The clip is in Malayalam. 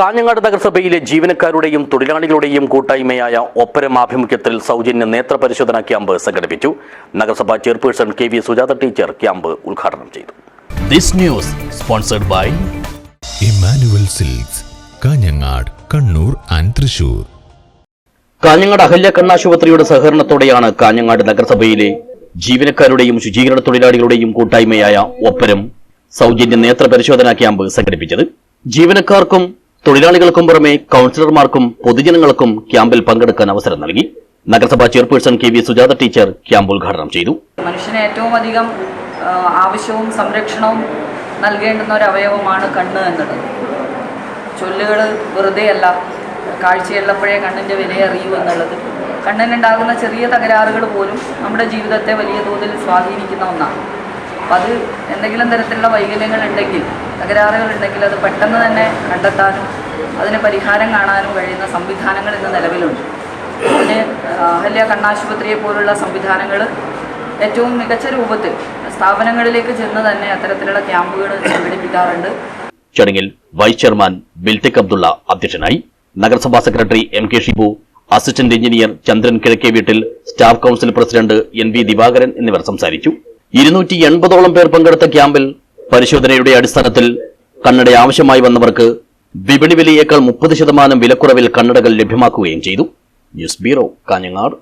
കാഞ്ഞങ്ങാട് നഗരസഭയിലെ ജീവനക്കാരുടെയും തൊഴിലാളികളുടെയും കൂട്ടായ്മയായ ഒപ്പരം ആഭിമുഖ്യത്തിൽ സൗജന്യ നേത്ര പരിശോധനാ ക്യാമ്പ് സംഘടിപ്പിച്ചു. നഗരസഭാ chairperson K V Sujatha teacher camp ഉദ്ഘാടനം ചെയ്തു. This news sponsored by Emmanuel silks, Kanhangad, Kannur and Thrissur. Kanhangad Ahalya കണ്ണാശുപത്രിയുടെ സഹകരണത്തോടെയാണ് കാഞ്ഞങ്ങാട് നഗരസഭയിലെ ജീവനക്കാരുടെയും ശുചീകരണ തൊഴിലാളികളുടെയും കൂട്ടായ്മയായ ഒപ്പരം സൗജന്യ നേത്ര പരിശോധനാ ക്യാമ്പ് സംഘടിപ്പിച്ചത്. ജീവനക്കാർക്കും തൊഴിലാളികൾക്കും പുറമെ കൌൺസിലർമാർക്കും പൊതുജനങ്ങൾക്കും ക്യാമ്പിൽ പങ്കെടുക്കാൻ അവസരം നൽകി. നഗരസഭാ chairperson K V Sujatha teacher camp ഉദ്ഘാടനം ചെയ്തു. മനുഷ്യന് ഏറ്റവും അധികം ആവശ്യവും സംരക്ഷണവും നൽകേണ്ടുന്ന ഒരു അവയവമാണ് കണ്ണ് എന്നുള്ളത്. ചൊല്ലുകൾ വെറുതെയല്ല, കാഴ്ചയുള്ളപ്പോഴേ കണ്ണിൻ്റെ വിലയറിയൂ എന്നുള്ളത്. കണ്ണിനുണ്ടാകുന്ന ചെറിയ തകരാറുകൾ പോലും നമ്മുടെ ജീവിതത്തെ വലിയ തോതിൽ സ്വാധീനിക്കുന്ന ഒന്നാണ്. അപ്പം അത് എന്തെങ്കിലും തരത്തിലുള്ള വൈകല്യങ്ങൾ ഉണ്ടെങ്കിൽ, തകരാറുകൾ ഉണ്ടെങ്കിൽ അത് പെട്ടെന്ന് തന്നെ കണ്ടെത്താനും അതിന് പരിഹാരം കാണാനും കഴിയുന്ന സംവിധാനങ്ങൾ ഇന്ന് നിലവിലുണ്ട്. അതിന് അഹല്യ കണ്ണാശുപത്രിയെ പോലുള്ള സംവിധാനങ്ങൾ ഏറ്റവും മികച്ച രൂപത്തിൽ സ്ഥാപനങ്ങളിലേക്ക് ചെന്ന് തന്നെ അത്തരത്തിലുള്ള ക്യാമ്പുകൾ സംഘടിപ്പിക്കാറുണ്ട്. ചടങ്ങിൽ വൈസ് ചെയർമാൻ ബിൽറ്റിക് അബ്ദുള്ള അധ്യക്ഷനായി. നഗരസഭാ secretary M K Shibu, assistant engineer Chandran Kizhakke Veettil, staff council president N V Divakaran എന്നിവർ സംസാരിച്ചു. 280ഓളം പേർ പങ്കെടുത്ത ക്യാമ്പിൽ പരിശോധനയുടെ അടിസ്ഥാനത്തിൽ കണ്ണട ആവശ്യമായി വന്നവർക്ക് വിപണി വിലയേക്കാൾ 30% വിലക്കുറവിൽ കണ്ണടകൾ ലഭ്യമാക്കുകയും ചെയ്തു. News bureau, Kanhangad.